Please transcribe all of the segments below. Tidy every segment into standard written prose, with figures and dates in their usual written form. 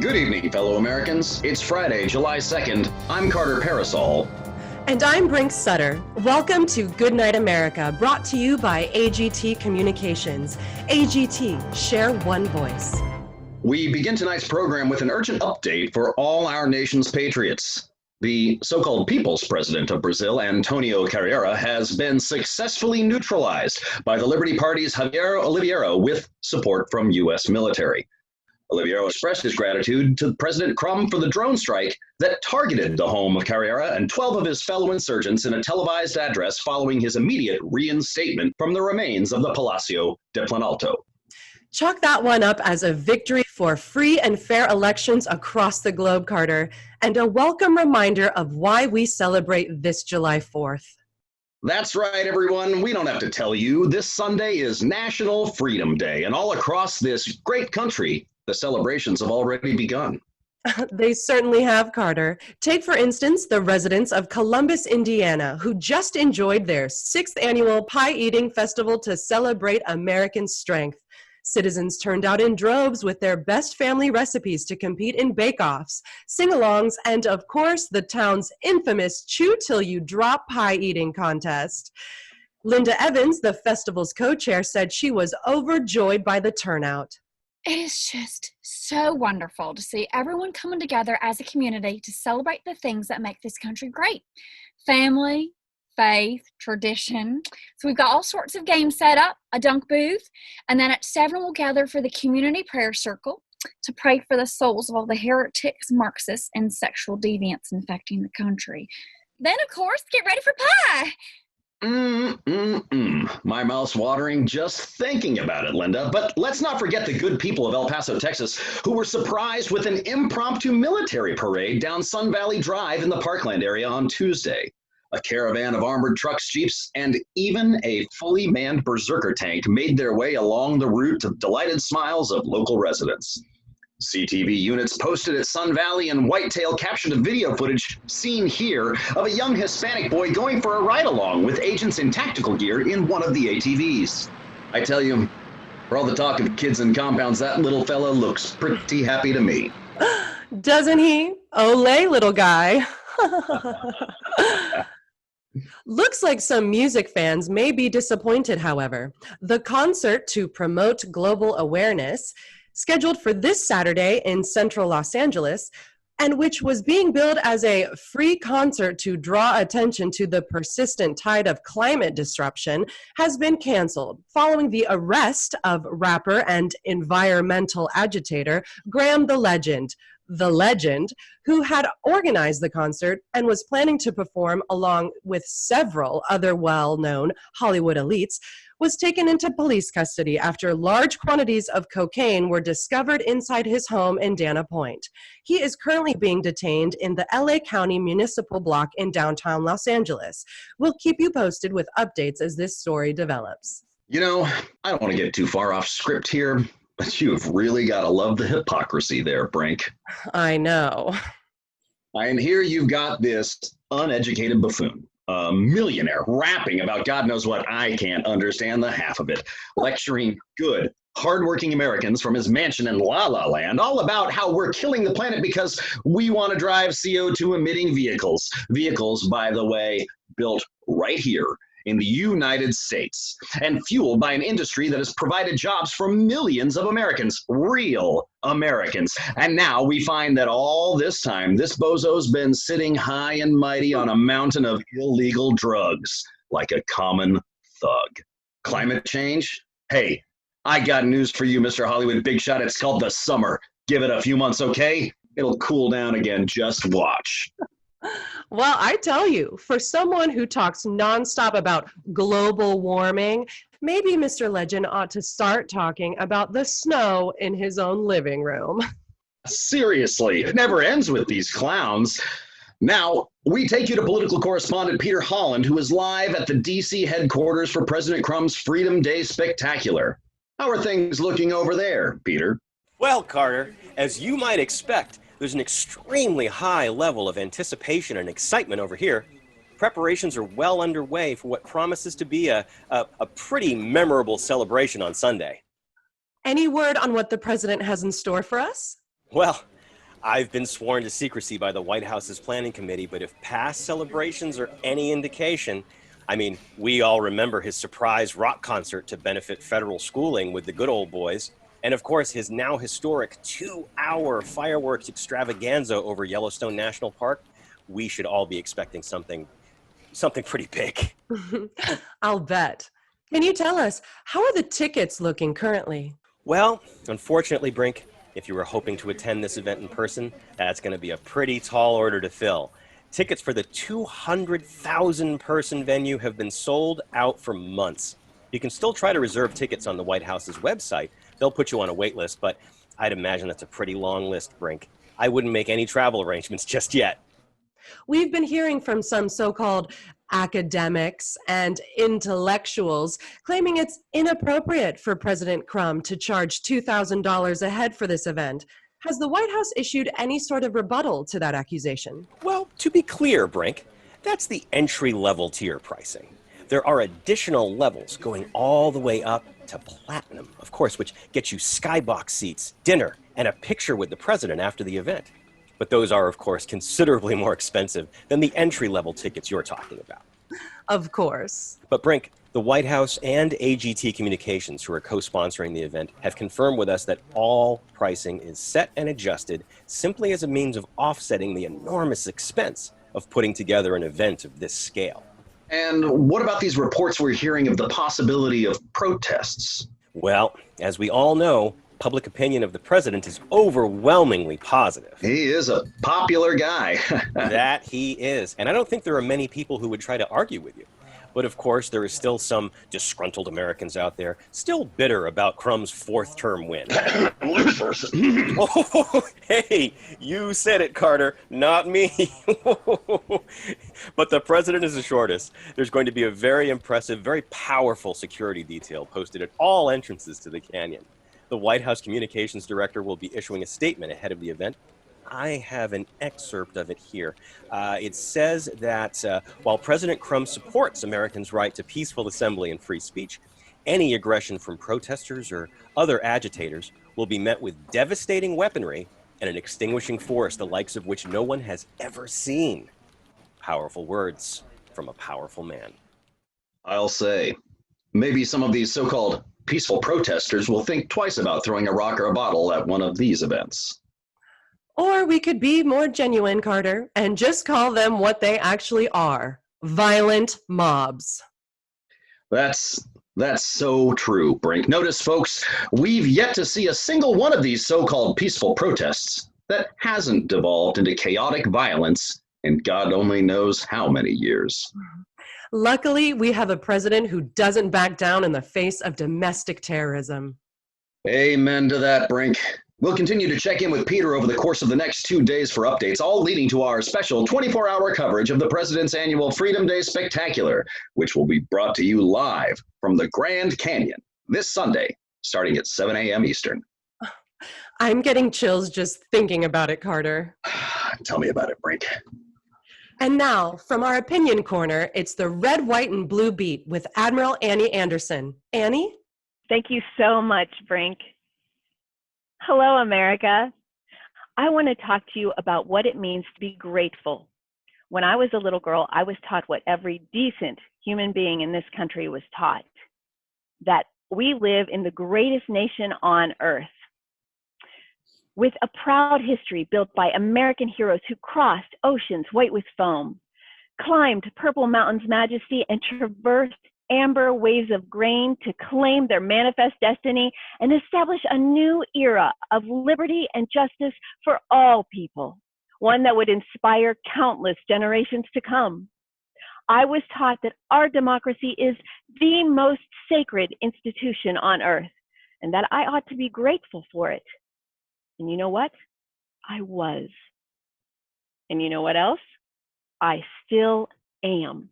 Good evening, fellow Americans. It's Friday, July 2nd. I'm Carter Parasol. And I'm Brink Sutter. Welcome to Goodnight America, brought to you by AGT Communications. AGT, share one voice. We begin tonight's program with an urgent update for all our nation's patriots. The so-called People's President of Brazil, Antonio Carreira, has been successfully neutralized by the Liberty Party's Javier Oliveira with support from U.S. military. Oliveira expressed his gratitude to President Trump for the drone strike that targeted the home of Carreira and 12 of his fellow insurgents in a televised address following his immediate reinstatement from the remains of the Palacio de Planalto. Chalk that one up as a victory for free and fair elections across the globe, Carter, and a welcome reminder of why we celebrate this July 4th. That's right, everyone. We don't have to tell you. This Sunday is National Freedom Day, and all across this great country, the celebrations have already begun. They certainly have, Carter. Take, for instance, the residents of Columbus, Indiana, who just enjoyed their 6th annual pie-eating festival to celebrate American strength. Citizens turned out in droves with their best family recipes to compete in bake-offs, sing-alongs, and, of course, the town's infamous Chew Till You Drop pie-eating contest. Linda Evans, the festival's co-chair, said she was overjoyed by the turnout. It is just so wonderful to see everyone coming together as a community to celebrate the things that make this country great. Family, faith, tradition. So we've got all sorts of games set up, a dunk booth, and then at 7 we'll gather for the community prayer circle to pray for the souls of all the heretics, Marxists, and sexual deviants infecting the country. Then, of course, get ready for pie. My mouth's watering just thinking about it, Linda. But let's not forget the good people of El Paso, Texas, who were surprised with an impromptu military parade down Sun Valley Drive in the Parkland area on Tuesday. A caravan of armored trucks, jeeps, and even a fully manned berserker tank made their way along the route to delighted smiles of local residents. CTV units posted at Sun Valley and Whitetail captured a video footage seen here of a young Hispanic boy going for a ride-along with agents in tactical gear in one of the ATVs. I tell you, for all the talk of kids in compounds, that little fella looks pretty happy to me. Doesn't he? Olay, little guy. Looks like some music fans may be disappointed, however. The concert to promote global awareness, scheduled for this Saturday in central Los Angeles, and which was being billed as a free concert to draw attention to the persistent tide of climate disruption, has been canceled following the arrest of rapper and environmental agitator Graham the Legend, who had organized the concert and was planning to perform along with several other well-known Hollywood elites, was taken into police custody after large quantities of cocaine were discovered inside his home in Dana Point. He is currently being detained in the LA County Municipal Block in downtown Los Angeles. We'll keep you posted with updates as this story develops. You know, I don't want to get too far off script here, but you've really got to love the hypocrisy there, Brink. I know. And here you've got this uneducated buffoon, a millionaire, rapping about God knows what. I can't understand the half of it, lecturing good, hardworking Americans from his mansion in La La Land all about how we're killing the planet because we want to drive CO2 emitting vehicles. Vehicles, by the way, built right here in the United States and fueled by an industry that has provided jobs for millions of Americans, real Americans. And now we find that all this time, this bozo's been sitting high and mighty on a mountain of illegal drugs like a common thug. Climate change? Hey, I got news for you, Mr. Hollywood Big Shot. It's called the summer. Give it a few months, okay? It'll cool down again. Just watch. Well, I tell you, for someone who talks nonstop about global warming, maybe Mr. Legend ought to start talking about the snow in his own living room. Seriously, it never ends with these clowns. Now, we take you to political correspondent Peter Holland, who is live at the D.C. headquarters for President Trump's Freedom Day Spectacular. How are things looking over there, Peter? Well, Carter, as you might expect, there's an extremely high level of anticipation and excitement over here. Preparations are well underway for what promises to be a pretty memorable celebration on Sunday. Any word on what the president has in store for us? Well, I've been sworn to secrecy by the White House's planning committee, but if past celebrations are any indication, I mean, we all remember his surprise rock concert to benefit federal schooling with the good old boys. And of course, his now historic 2-hour fireworks extravaganza over Yellowstone National Park. We should all be expecting something pretty big. I'll bet. Can you tell us, how are the tickets looking currently? Well, unfortunately, Brink, if you were hoping to attend this event in person, that's going to be a pretty tall order to fill. Tickets for the 200,000 person venue have been sold out for months. You can still try to reserve tickets on the White House's website. They'll put you on a wait list, but I'd imagine that's a pretty long list, Brink. I wouldn't make any travel arrangements just yet. We've been hearing from some so-called academics and intellectuals claiming it's inappropriate for President Trump to charge $2,000 a head for this event. Has the White House issued any sort of rebuttal to that accusation? Well, to be clear, Brink, that's the entry-level tier pricing. There are additional levels going all the way up to platinum, of course, which gets you skybox seats, dinner, and a picture with the president after the event. But those are, of course, considerably more expensive than the entry-level tickets you're talking about. Of course. But Brink, the White House and AGT Communications, who are co-sponsoring the event, have confirmed with us that all pricing is set and adjusted simply as a means of offsetting the enormous expense of putting together an event of this scale. And what about these reports we're hearing of the possibility of protests? Well, as we all know, public opinion of the president is overwhelmingly positive. He is a popular guy. That he is. And I don't think there are many people who would try to argue with you. But of course, there is still some disgruntled Americans out there still bitter about Crumb's fourth-term win. Losers. Oh, hey, you said it, Carter, not me. But the president has assured us there's going to be a very impressive, very powerful security detail posted at all entrances to the canyon. The White House communications director will be issuing a statement ahead of the event. I have an excerpt of it here. It says that while President Trump supports Americans' right to peaceful assembly and free speech, any aggression from protesters or other agitators will be met with devastating weaponry and an extinguishing force the likes of which no one has ever seen. Powerful words from a powerful man. I'll say, maybe some of these so-called peaceful protesters will think twice about throwing a rock or a bottle at one of these events. Or we could be more genuine, Carter, and just call them what they actually are: violent mobs. That's so true, Brink. Notice, folks, we've yet to see a single one of these so-called peaceful protests that hasn't devolved into chaotic violence in God only knows how many years. Luckily, we have a president who doesn't back down in the face of domestic terrorism. Amen to that, Brink. We'll continue to check in with Peter over the course of the next 2 days for updates, all leading to our special 24-hour coverage of the President's annual Freedom Day Spectacular, which will be brought to you live from the Grand Canyon this Sunday, starting at 7 a.m. Eastern. I'm getting chills just thinking about it, Carter. Tell me about it, Brink. And now, from our opinion corner, it's the Red, White, and Blue Beat with Admiral Annie Anderson. Annie? Thank you so much, Brink. Hello, America. I want to talk to you about what it means to be grateful. When I was a little girl, I was taught what every decent human being in this country was taught, that we live in the greatest nation on earth, with a proud history built by American heroes who crossed oceans white with foam, climbed Purple Mountain's majesty, and traversed amber waves of grain to claim their manifest destiny and establish a new era of liberty and justice for all people, one that would inspire countless generations to come. I was taught that our democracy is the most sacred institution on earth, and that I ought to be grateful for it. And you know what? I was. And you know what else? I still am.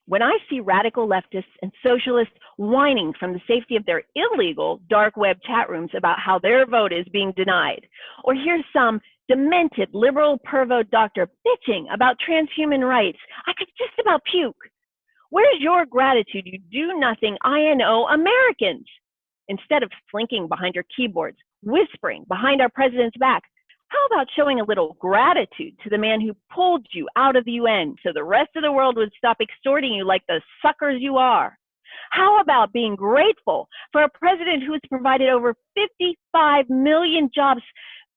When I see radical leftists and socialists whining from the safety of their illegal dark web chat rooms about how their vote is being denied, or hear some demented liberal pervo doctor bitching about transhuman rights, I could just about puke. Where's your gratitude, you do-nothing INO Americans? Instead of slinking behind your keyboards, whispering behind our president's back, How about showing a little gratitude to the man who pulled you out of the UN so the rest of the world would stop extorting you like the suckers you are? How about being grateful for a president who has provided over 55 million jobs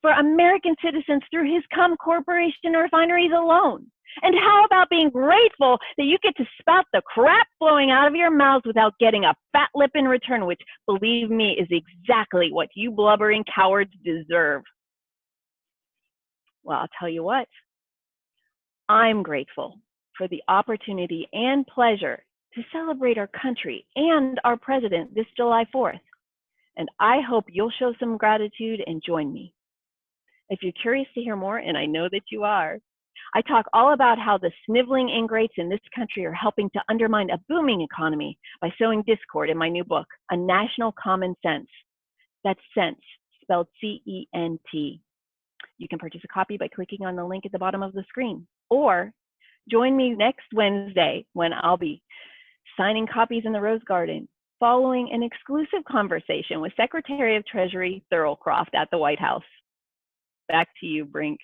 for American citizens through his cum corporation refineries alone? And how about being grateful that you get to spout the crap flowing out of your mouths without getting a fat lip in return, which, believe me, is exactly what you blubbering cowards deserve? Well, I'll tell you what, I'm grateful for the opportunity and pleasure to celebrate our country and our president this July 4th. And I hope you'll show some gratitude and join me. If you're curious to hear more, and I know that you are, I talk all about how the sniveling ingrates in this country are helping to undermine a booming economy by sowing discord in my new book, A National Common Sense. That's sense, spelled C-E-N-T. You can purchase a copy by clicking on the link at the bottom of the screen. Or join me next Wednesday when I'll be signing copies in the Rose Garden, following an exclusive conversation with Secretary of Treasury Thurlcroft at the White House. Back to you, Brink.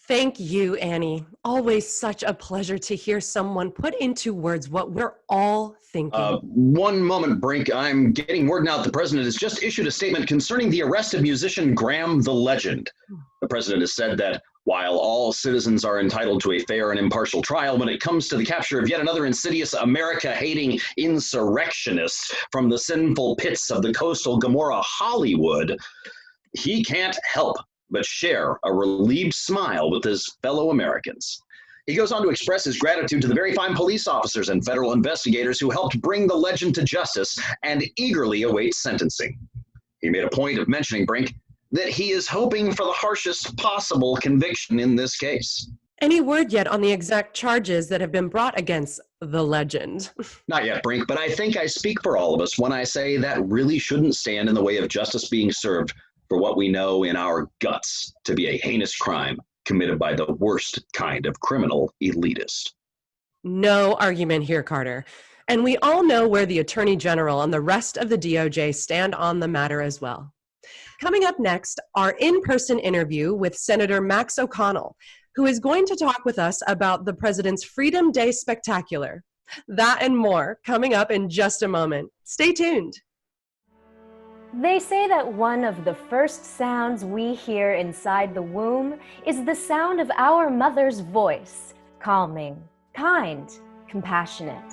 Thank you, Annie. Always such a pleasure to hear someone put into words what we're all thinking. One moment, Brink. I'm getting word now that the president has just issued a statement concerning the arrest of musician Graham the Legend. The president has said that while all citizens are entitled to a fair and impartial trial, when it comes to the capture of yet another insidious America-hating insurrectionist from the sinful pits of the coastal Gomorrah Hollywood, he can't help but share a relieved smile with his fellow Americans. He goes on to express his gratitude to the very fine police officers and federal investigators who helped bring the legend to justice and eagerly awaits sentencing. He made a point of mentioning, Brink, that he is hoping for the harshest possible conviction in this case. Any word yet on the exact charges that have been brought against the legend? Not yet, Brink, but I think I speak for all of us when I say that really shouldn't stand in the way of justice being served for what we know in our guts to be a heinous crime committed by the worst kind of criminal elitist. No argument here, Carter. And we all know where the Attorney General and the rest of the DOJ stand on the matter as well. Coming up next, our in-person interview with Senator Max O'Connell, who is going to talk with us about the President's Freedom Day Spectacular. That and more coming up in just a moment. Stay tuned. They say that one of the first sounds we hear inside the womb is the sound of our mother's voice, calming, kind, compassionate.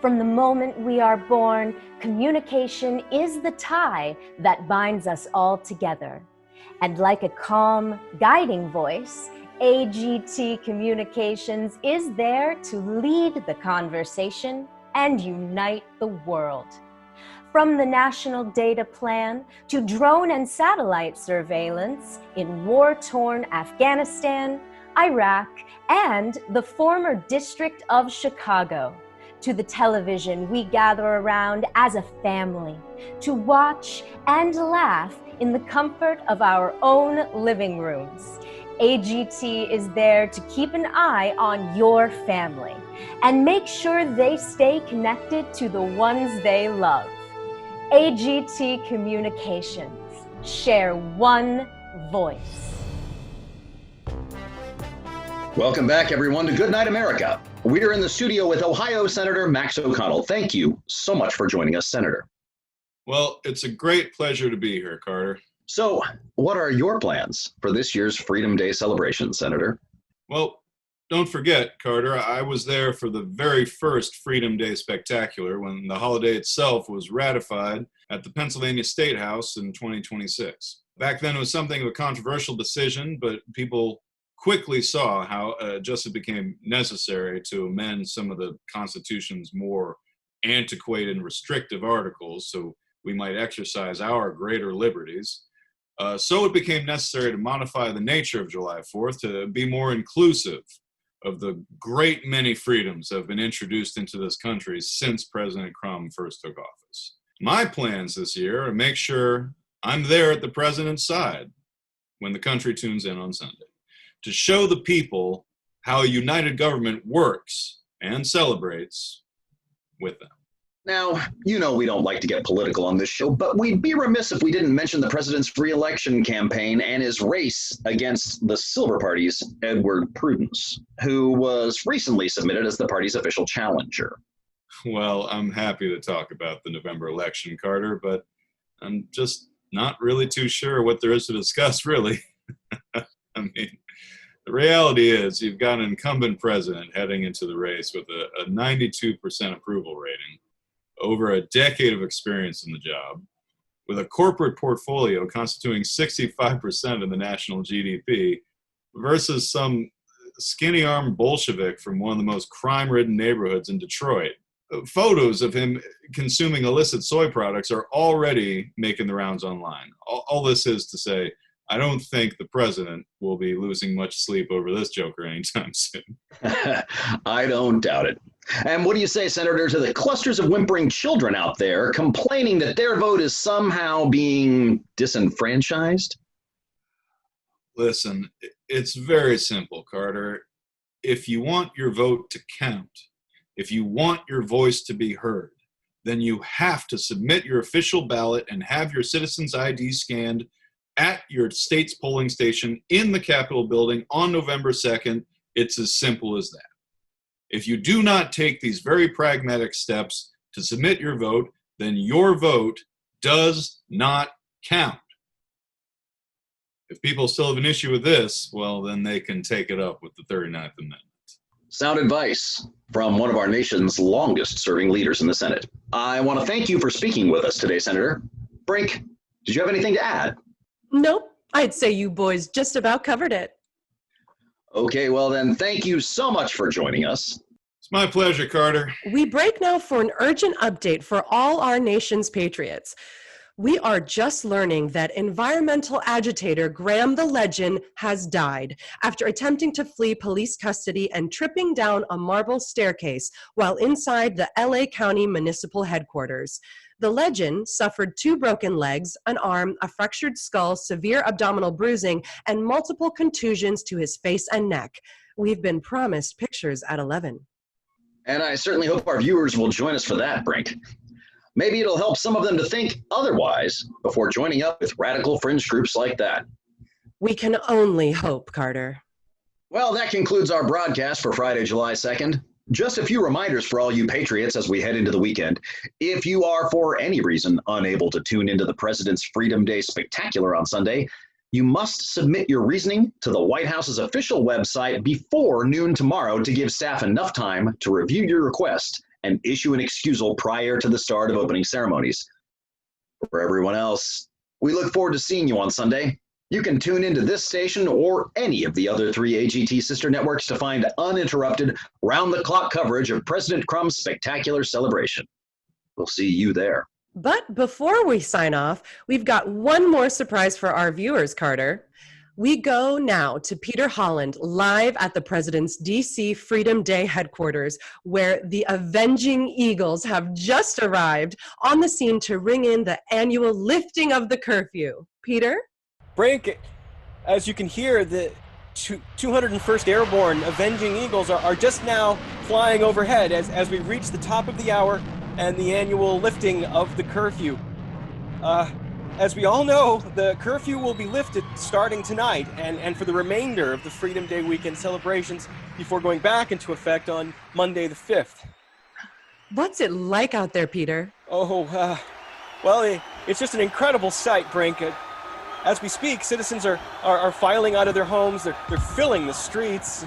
From the moment we are born, communication is the tie that binds us all together. And like a calm, guiding voice, AGT Communications is there to lead the conversation and unite the world. From the National Data Plan to drone and satellite surveillance in war-torn Afghanistan, Iraq, and the former District of Chicago, to the television we gather around as a family, to watch and laugh in the comfort of our own living rooms. AGT is there to keep an eye on your family and make sure they stay connected to the ones they love. AGT Communications. Share one voice. Welcome back, everyone, to Goodnight America. We're in the studio with Ohio Senator Max O'Connell. Thank you so much for joining us, Senator. Well, it's a great pleasure to be here, Carter. So, what are your plans for this year's Freedom Day celebration, Senator? Well, don't forget, Carter, I was there for the very first Freedom Day Spectacular when the holiday itself was ratified at the Pennsylvania State House in 2026. Back then, it was something of a controversial decision, but people quickly saw how just it became necessary to amend some of the Constitution's more antiquated and restrictive articles so we might exercise our greater liberties. So it became necessary to modify the nature of July 4th to be more inclusive of the great many freedoms that have been introduced into this country since President Trump first took office. My plans this year are to make sure I'm there at the president's side when the country tunes in on Sunday, to show the people how a united government works and celebrates with them. Now, you know we don't like to get political on this show, but we'd be remiss if we didn't mention the president's re-election campaign and his race against the Silver Party's Edward Prudence, who was recently submitted as the party's official challenger. Well, I'm happy to talk about the November election, Carter, but I'm just not really too sure what there is to discuss, really. I mean, the reality is you've got an incumbent president heading into the race with a 92% approval rating, over a decade of experience in the job, with a corporate portfolio constituting 65% of the national GDP, versus some skinny-armed Bolshevik from one of the most crime-ridden neighborhoods in Detroit. Photos of him consuming illicit soy products are already making the rounds online. All this is to say, I don't think the president will be losing much sleep over this joker anytime soon. I don't doubt it. And what do you say, Senator, to the clusters of whimpering children out there complaining that their vote is somehow being disenfranchised? Listen, it's very simple, Carter. If you want your vote to count, if you want your voice to be heard, then you have to submit your official ballot and have your citizen's ID scanned at your state's polling station in the Capitol building on November 2nd. It's as simple as that. If you do not take these very pragmatic steps to submit your vote, then your vote does not count. If people still have an issue with this, well, then they can take it up with the 39th Amendment. Sound advice from one of our nation's longest-serving leaders in the Senate. I want to thank you for speaking with us today, Senator. Brink, did you have anything to add? Nope, I'd say you boys just about covered it. Okay, well then, thank you so much for joining us. It's my pleasure, Carter. We break now for an urgent update for all our nation's patriots. We are just learning that environmental agitator Graham the Legend has died after attempting to flee police custody and tripping down a marble staircase while inside the LA County Municipal Headquarters. The Legend suffered 2 broken legs, an arm, a fractured skull, severe abdominal bruising, and multiple contusions to his face and neck. We've been promised pictures at 11. And I certainly hope our viewers will join us for that, Brink. Maybe it'll help some of them to think otherwise before joining up with radical fringe groups like that. We can only hope, Carter. Well, that concludes our broadcast for Friday, July 2nd. Just a few reminders for all you patriots as we head into the weekend. If you are, for any reason, unable to tune into the President's Freedom Day Spectacular on Sunday, you must submit your reasoning to the White House's official website before noon tomorrow to give staff enough time to review your request and issue an excusal prior to the start of opening ceremonies. For everyone else, we look forward to seeing you on Sunday. You can tune into this station or any of the other 3 AGT sister networks to find uninterrupted, round-the-clock coverage of President Crumb's spectacular celebration. We'll see you there. But before we sign off, we've got one more surprise for our viewers, Carter. We go now to Peter Holland, live at the President's DC Freedom Day headquarters, where the Avenging Eagles have just arrived on the scene to ring in the annual lifting of the curfew. Peter? Brink, as you can hear, the 201st Airborne Avenging Eagles are just now flying overhead as we reach the top of the hour and the annual lifting of the curfew. As we all know, the curfew will be lifted starting tonight and for the remainder of the Freedom Day weekend celebrations before going back into effect on Monday the 5th. What's it like out there, Peter? Oh, well, it's just an incredible sight, Brink. As we speak, citizens are filing out of their homes. They're filling the streets.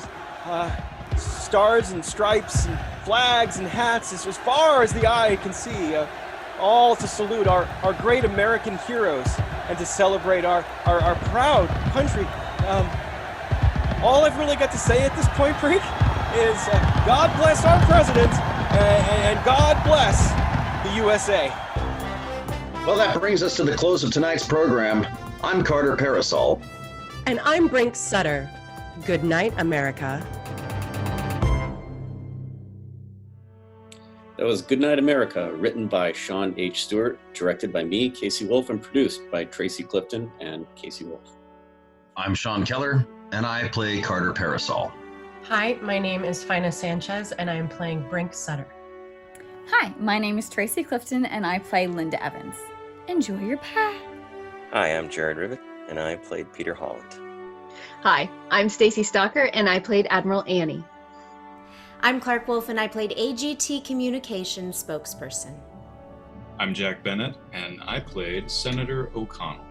Stars and stripes and flags and hats as far as the eye can see. All to salute our great American heroes and to celebrate our proud country. All I've really got to say at this point, Brink, is God bless our president and God bless the USA. Well, that brings us to the close of tonight's program. I'm Carter Parasol. And I'm Brink Sutter. Good night, America. That was Goodnight America, written by Sean H. Stewart, directed by me, Casey Wolf, and produced by Tracy Clifton and Casey Wolf. I'm Sean Keller, and I play Carter Parasol. Hi, my name is Fina Sanchez, and I am playing Brink Sutter. Hi, my name is Tracy Clifton, and I play Linda Evans. Enjoy your pie. Hi, I'm Jared Rivet, and I played Peter Holland. Hi, I'm Stacy Stalker, and I played Admiral Annie. I'm Clark Wolf, and I played AGT Communications spokesperson. I'm Jack Bennett, and I played Senator O'Connell.